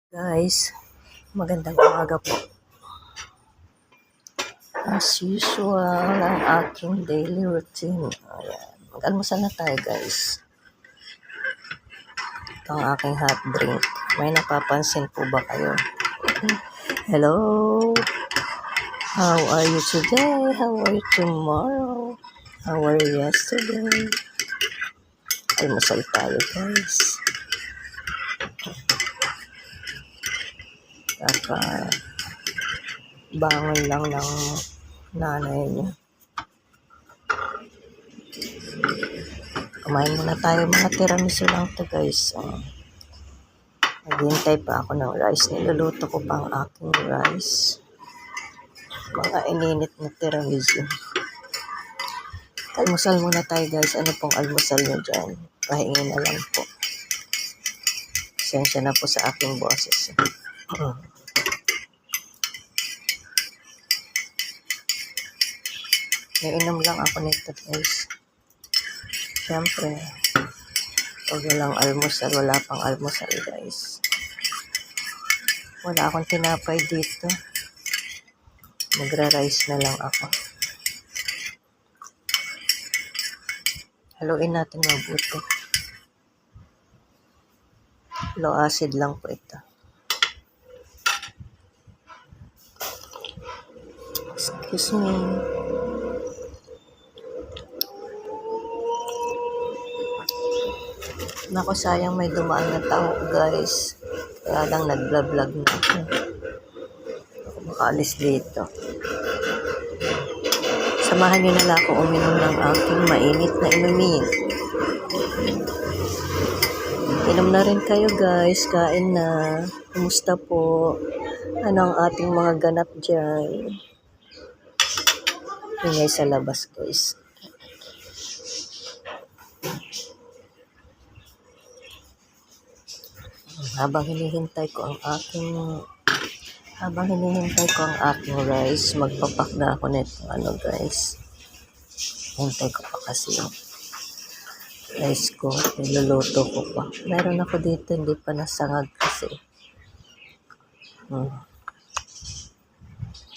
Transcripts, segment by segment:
Guys, magandang umaga po. As usual, ang aking daily routine. Ayan. Mag-almusal na tayo, guys. Ito ang aking hot drink. May napapansin po ba kayo? Hello? How are you today? How are you tomorrow? How are you yesterday? Almusal tayo, guys. Bangon lang ng nanay niya. Kumain muna tayo, mga tiramisu lang to, guys. Naghihintay pa ako ng rice. Niluluto ko pa ang aking rice. Mga ininit na tiramisu. Almusal muna tayo, guys. Ano pong almusal nyo dyan? Pahingi na lang po. Sensya na po sa aking boses. Nainom lang ako nito, guys. Siyempre, huwag lang almusal. Wala pang almusal, guys. Wala akong tinapay dito. Magra-rice na lang ako. Haluin natin mabuti. Low acid lang po ito. Excuse me. Naku, sayang may dumaan na tao, guys. Kaya lang nag-vlog na ako. Ako makaalis dito. Samahan nyo na lang ako uminom ng aking mainit na inumin. Inom na rin kayo, guys. Kain na. Kumusta po? Ano ang ating mga ganap dyan? Ingay sa labas, guys. Habang hinihintay ko ang aking rice, magpapak na ako nito. Guys. Hintay ko pa kasi yung rice ko. Niluluto ko pa. Meron ako dito, hindi pa nasangag kasi.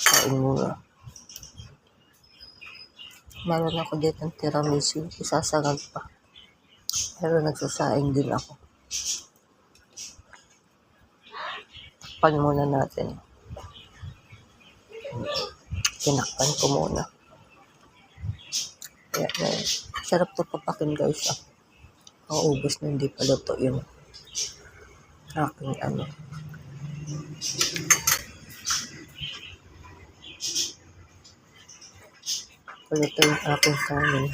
Kain muna. Meron ako dito ng tiramisu. Isasangag pa. Pero nagsasaing din ako. Takpan muna natin. Tinakpan ko muna. Ayan. Sarap to papakin, guys. Maubos na hindi pa luto yung aking Paluto yung aking kanin.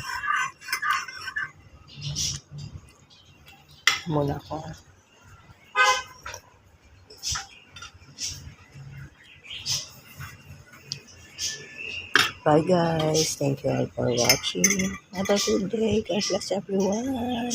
Muna ako. Bye, guys. Thank you all for watching. Have a good day. God bless everyone.